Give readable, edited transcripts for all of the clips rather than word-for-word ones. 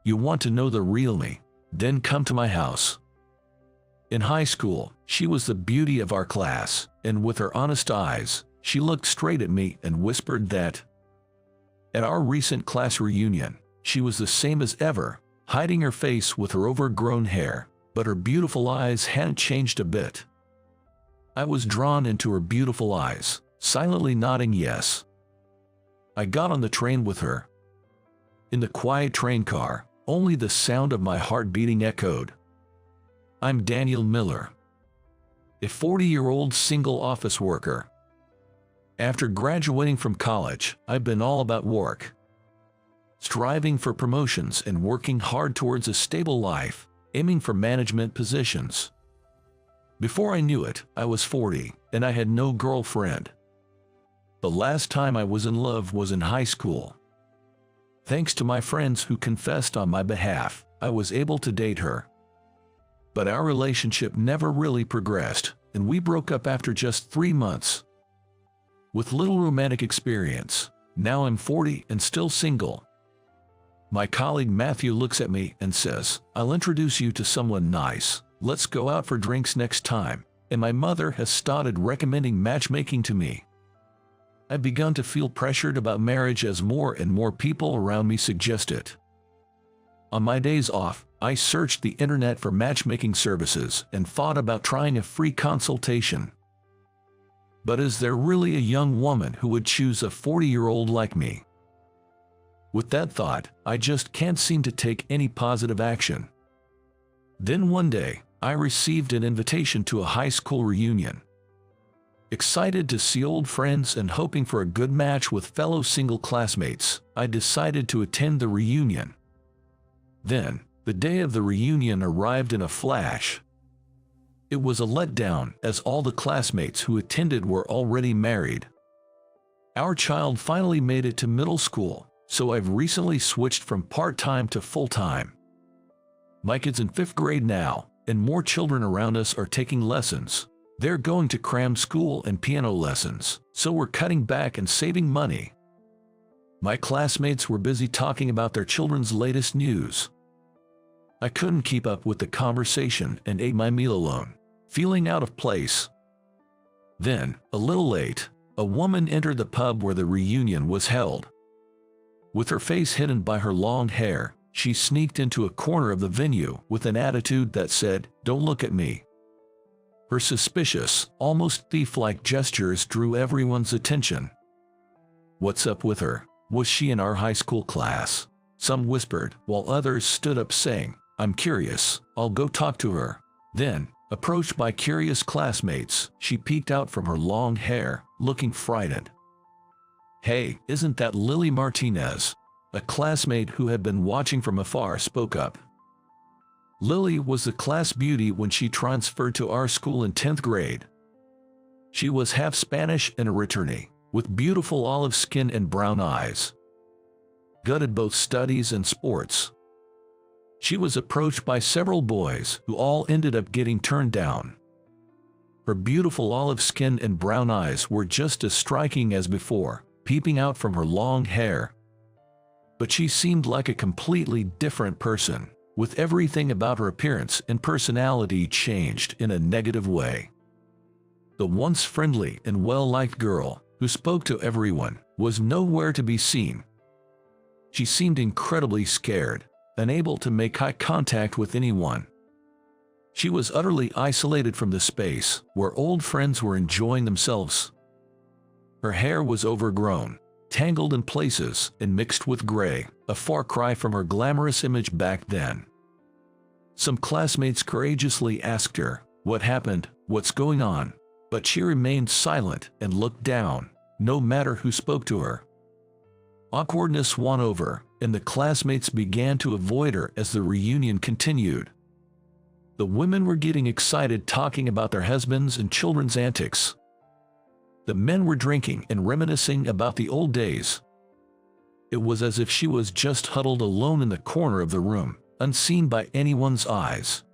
You want to know the real me? Then come to my house. In high school, she was the beauty of our class, and with her honest eyes, she looked straight at me and whispered that. At our recent class reunion, she was the same as ever, hiding her face with her overgrown hair, but her beautiful eyes hadn't changed a bit. I was drawn into her beautiful eyes, silently nodding yes. I got on the train with her. In the quiet train car, only the sound of my heart beating echoed. I'm Daniel Miller, a 40-year-old single office worker. After graduating from college, I've been all about work, striving for promotions and working hard towards a stable life, aiming for management positions. Before I knew it, I was 40, and I had no girlfriend. The last time I was in love was in high school. Thanks to my friends who confessed on my behalf, I was able to date her. But our relationship never really progressed, and we broke up after just 3 months. With little romantic experience, now I'm 40 and still single. My colleague Matthew looks at me and says, I'll introduce you to someone nice, let's go out for drinks next time, and my mother has started recommending matchmaking to me. I've begun to feel pressured about marriage as more and more people around me suggest it. On my days off, I searched the internet for matchmaking services and thought about trying a free consultation. But is there really a young woman who would choose a 40-year-old like me? With that thought, I just can't seem to take any positive action. Then one day, I received an invitation to a high school reunion. Excited to see old friends and hoping for a good match with fellow single classmates, I decided to attend the reunion. Then, the day of the reunion arrived in a flash. It was a letdown as all the classmates who attended were already married. Our child finally made it to middle school, so I've recently switched from part-time to full-time. My kid's in 5th grade now, and more children around us are taking lessons. They're going to cram school and piano lessons, so we're cutting back and saving money. My classmates were busy talking about their children's latest news. I couldn't keep up with the conversation and ate my meal alone, feeling out of place. Then, a little late, a woman entered the pub where the reunion was held. With her face hidden by her long hair, she sneaked into a corner of the venue with an attitude that said, "Don't look at me." Her suspicious, almost thief-like gestures drew everyone's attention. What's up with her? Was she in our high school class? Some whispered, while others stood up saying, I'm curious, I'll go talk to her. Then, approached by curious classmates, she peeked out from her long hair, looking frightened. Hey, isn't that Lily Martinez? A classmate who had been watching from afar spoke up. Lily was the class beauty when she transferred to our school in 10th grade. She was half Spanish and a returnee, with beautiful olive skin and brown eyes. Good at both studies and sports. She was approached by several boys who all ended up getting turned down. Her beautiful olive skin and brown eyes were just as striking as before, peeping out from her long hair. But she seemed like a completely different person, with everything about her appearance and personality changed in a negative way. The once friendly and well-liked girl, who spoke to everyone, was nowhere to be seen. She seemed incredibly scared, unable to make eye contact with anyone. She was utterly isolated from the space where old friends were enjoying themselves. Her hair was overgrown, tangled in places and mixed with gray, a far cry from her glamorous image back then. Some classmates courageously asked her, "What happened? What's going on?" But she remained silent and looked down, no matter who spoke to her. Awkwardness won over, and the classmates began to avoid her as the reunion continued. The women were getting excited talking about their husbands and children's antics. The men were drinking and reminiscing about the old days. It was as if she was just huddled alone in the corner of the room, unseen by anyone's eyes.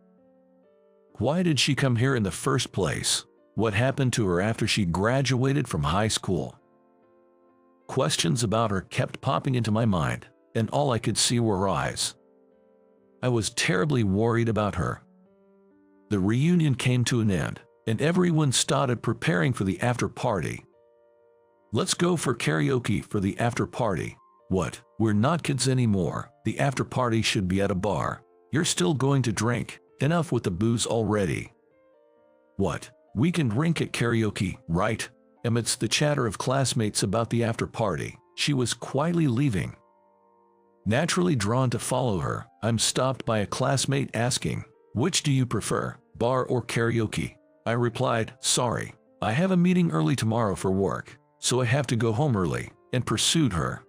Why did she come here in the first place? What happened to her after she graduated from high school? Questions about her kept popping into my mind, and all I could see were her eyes. I was terribly worried about her. The reunion came to an end, and everyone started preparing for the after party. Let's go for karaoke for the after party. What? We're not kids anymore. The after party should be at a bar. You're still going to drink. Enough with the booze already. What? We can drink at karaoke, right? Amidst the chatter of classmates about the after party, she was quietly leaving. Naturally drawn to follow her, I'm stopped by a classmate asking, "Which do you prefer, bar or karaoke?" I replied, "Sorry, I have a meeting early tomorrow for work, so I have to go home early," and pursued her.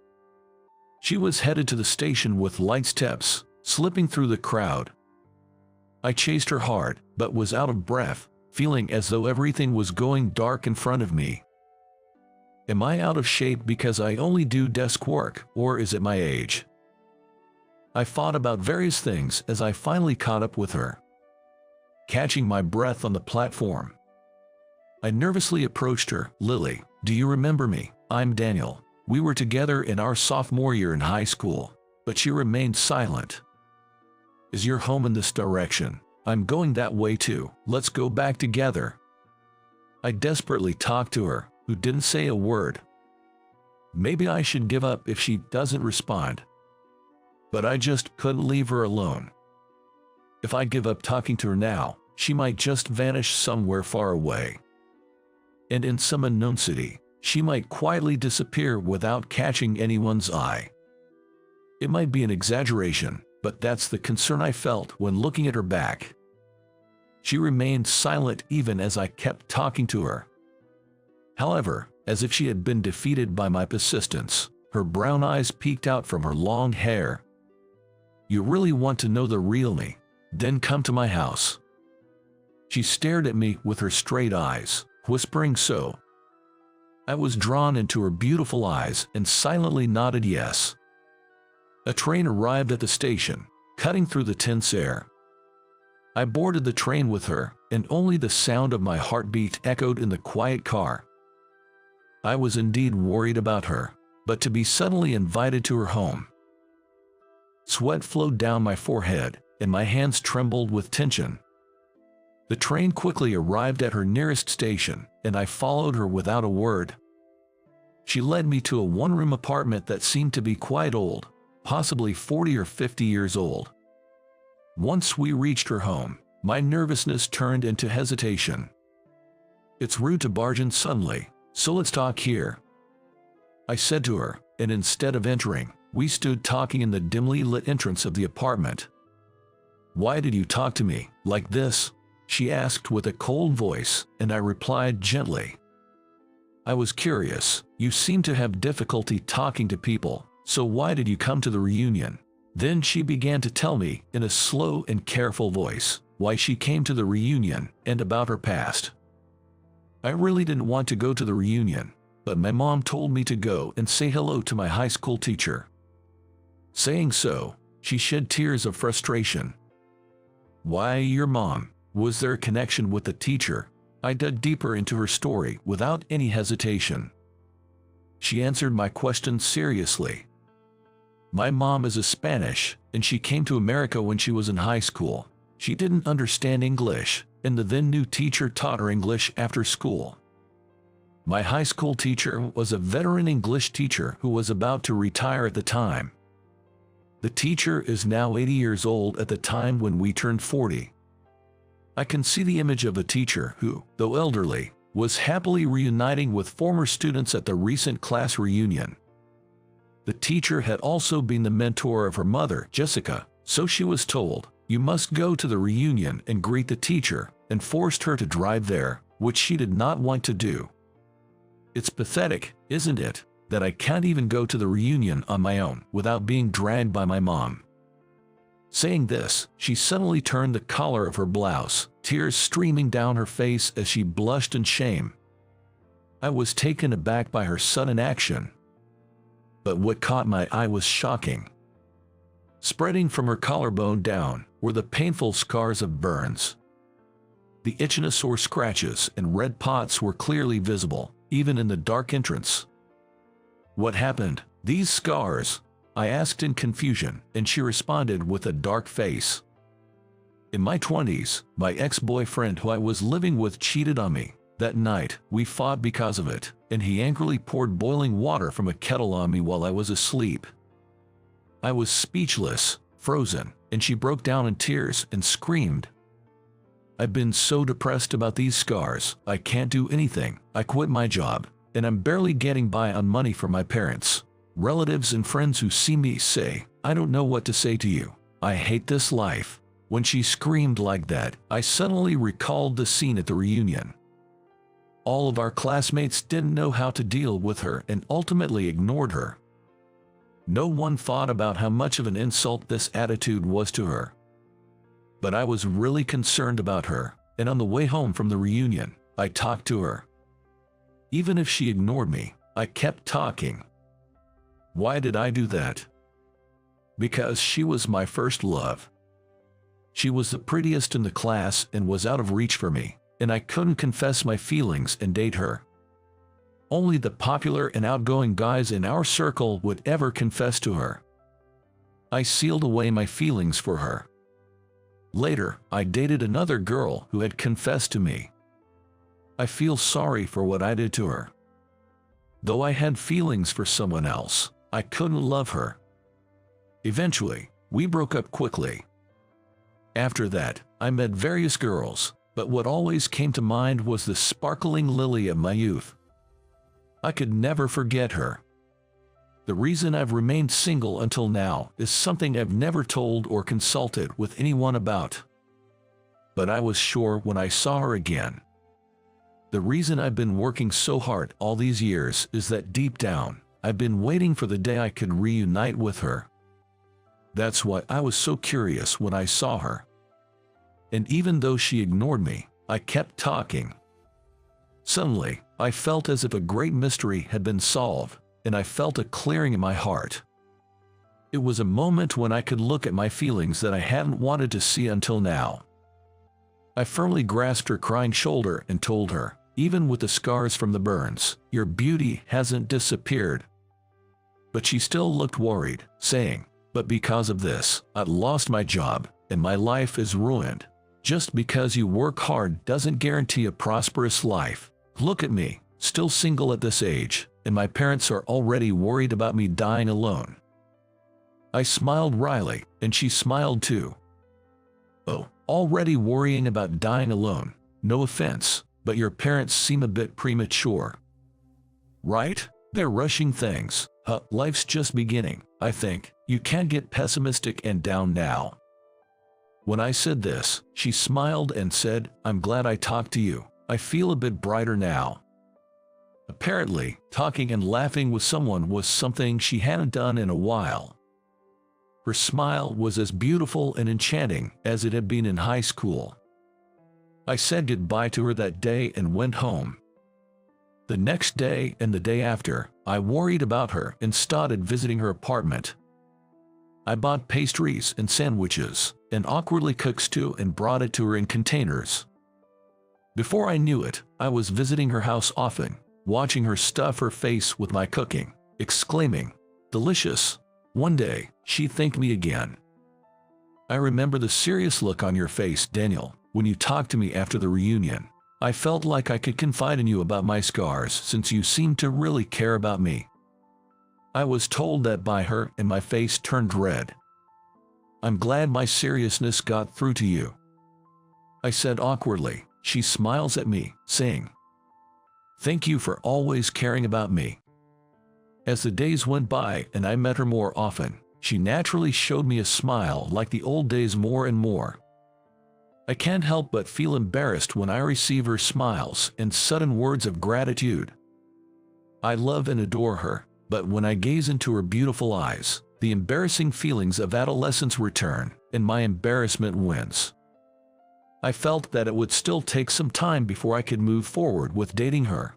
She was headed to the station with light steps, slipping through the crowd. I chased her hard, but was out of breath, feeling as though everything was going dark in front of me. Am I out of shape because I only do desk work, or is it my age? I thought about various things as I finally caught up with her. Catching my breath on the platform, I nervously approached her. "Lily, do you remember me? I'm Daniel. We were together in our sophomore year in high school," but she remained silent. "Is your home in this direction? I'm going that way too. Let's go back together." I desperately talked to her, who didn't say a word. Maybe I should give up if she doesn't respond. But I just couldn't leave her alone. If I give up talking to her now, she might just vanish somewhere far away. And in some unknown city, she might quietly disappear without catching anyone's eye. It might be an exaggeration, but that's the concern I felt when looking at her back. She remained silent even as I kept talking to her. However, as if she had been defeated by my persistence, her brown eyes peeked out from her long hair. "You really want to know the real me? Then come to my house." She stared at me with her straight eyes, whispering so. I was drawn into her beautiful eyes and silently nodded yes. A train arrived at the station, cutting through the tense air. I boarded the train with her, and only the sound of my heartbeat echoed in the quiet car. I was indeed worried about her, but to be suddenly invited to her home. Sweat flowed down my forehead, and my hands trembled with tension. The train quickly arrived at her nearest station, and I followed her without a word. She led me to a one-room apartment that seemed to be quite old, possibly 40 or 50 years old. Once we reached her home, my nervousness turned into hesitation. "It's rude to barge in suddenly, so let's talk here," I said to her, and instead of entering, we stood talking in the dimly lit entrance of the apartment. "Why did you talk to me like this?" she asked with a cold voice, and I replied gently. "I was curious. You seem to have difficulty talking to people, so why did you come to the reunion?" Then she began to tell me, in a slow and careful voice, why she came to the reunion and about her past. I really didn't want to go to the reunion, but my mom told me to go and say hello to my high school teacher. Saying so, she shed tears of frustration. "Why your mom? Was there a connection with the teacher?" I dug deeper into her story without any hesitation. She answered my question seriously. "My mom is a Spanish, and she came to America when she was in high school. She didn't understand English, and the then new teacher taught her English after school. My high school teacher was a veteran English teacher who was about to retire at the time. The teacher is now 80 years old at the time when we turned 40. I can see the image of a teacher who, though elderly, was happily reuniting with former students at the recent class reunion. The teacher had also been the mentor of her mother, Jessica, so she was told, 'You must go to the reunion and greet the teacher,' and forced her to drive there, which she did not want to do. It's pathetic, isn't it, that I can't even go to the reunion on my own without being dragged by my mom." Saying this, she suddenly turned the collar of her blouse, tears streaming down her face as she blushed in shame. I was taken aback by her sudden action. But what caught my eye was shocking. Spreading from her collarbone down were the painful scars of burns. The itchiness or scratches and red spots were clearly visible, even in the dark entrance. "What happened? These scars?" I asked in confusion, and she responded with a dark face. In my 20s, my ex-boyfriend who I was living with cheated on me. That night, we fought because of it, and he angrily poured boiling water from a kettle on me while I was asleep. I was speechless, frozen, and she broke down in tears and screamed. I've been so depressed about these scars, I can't do anything. I quit my job, and I'm barely getting by on money from my parents. Relatives and friends who see me say, I don't know what to say to you. I hate this life. When she screamed like that, I suddenly recalled the scene at the reunion. All of our classmates didn't know how to deal with her and ultimately ignored her. No one thought about how much of an insult this attitude was to her. But I was really concerned about her, and on the way home from the reunion, I talked to her. Even if she ignored me, I kept talking. Why did I do that? Because she was my first love. She was the prettiest in the class and was out of reach for me, and I couldn't confess my feelings and date her. Only the popular and outgoing guys in our circle would ever confess to her. I sealed away my feelings for her. Later, I dated another girl who had confessed to me. I feel sorry for what I did to her. Though I had feelings for someone else, I couldn't love her. Eventually, we broke up quickly. After that, I met various girls, but what always came to mind was the sparkling lily of my youth. I could never forget her. The reason I've remained single until now is something I've never told or consulted with anyone about. But I was sure when I saw her again. The reason I've been working so hard all these years is that deep down, I've been waiting for the day I could reunite with her. That's why I was so curious when I saw her. And even though she ignored me, I kept talking. Suddenly, I felt as if a great mystery had been solved, and I felt a clearing in my heart. It was a moment when I could look at my feelings that I hadn't wanted to see until now. I firmly grasped her crying shoulder and told her, even with the scars from the burns, your beauty hasn't disappeared. But she still looked worried, saying, but because of this, I've lost my job, and my life is ruined. Just because you work hard doesn't guarantee a prosperous life. Look at me, still single at this age, and my parents are already worried about me dying alone. I smiled wryly, and she smiled too. Oh, already worrying about dying alone? No offense, but your parents seem a bit premature. Right? They're rushing things. Life's just beginning, I think. You can't get pessimistic and down now. When I said this, she smiled and said, I'm glad I talked to you. I feel a bit brighter now. Apparently, talking and laughing with someone was something she hadn't done in a while. Her smile was as beautiful and enchanting as it had been in high school. I said goodbye to her that day and went home. The next day and the day after, I worried about her and started visiting her apartment. I bought pastries and sandwiches, and awkwardly cooked stew and brought it to her in containers. Before I knew it, I was visiting her house often, watching her stuff her face with my cooking, exclaiming, delicious. One day, she thanked me again. I remember the serious look on your face, Daniel, when you talked to me after the reunion. I felt like I could confide in you about my scars since you seemed to really care about me. I was told that by her and my face turned red. I'm glad my seriousness got through to you. I said awkwardly. She smiles at me, saying, thank you for always caring about me. As the days went by and I met her more often, she naturally showed me a smile like the old days more and more. I can't help but feel embarrassed when I receive her smiles and sudden words of gratitude. I love and adore her, but when I gaze into her beautiful eyes, the embarrassing feelings of adolescence return, and my embarrassment wins. I felt that it would still take some time before I could move forward with dating her.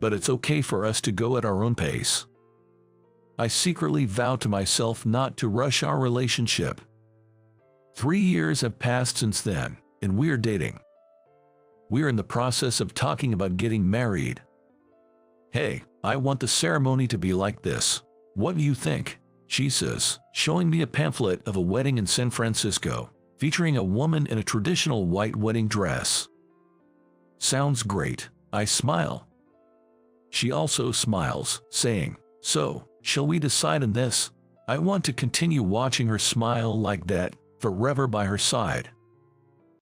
But it's okay for us to go at our own pace. I secretly vowed to myself not to rush our relationship. 3 years have passed since then, and we are dating. We are in the process of talking about getting married. Hey, I want the ceremony to be like this. What do you think? she says, showing me a pamphlet of a wedding in San Francisco, featuring a woman in a traditional white wedding dress. Sounds great, I smile. She also smiles, saying, so, shall we decide on this? I want to continue watching her smile like that, forever by her side.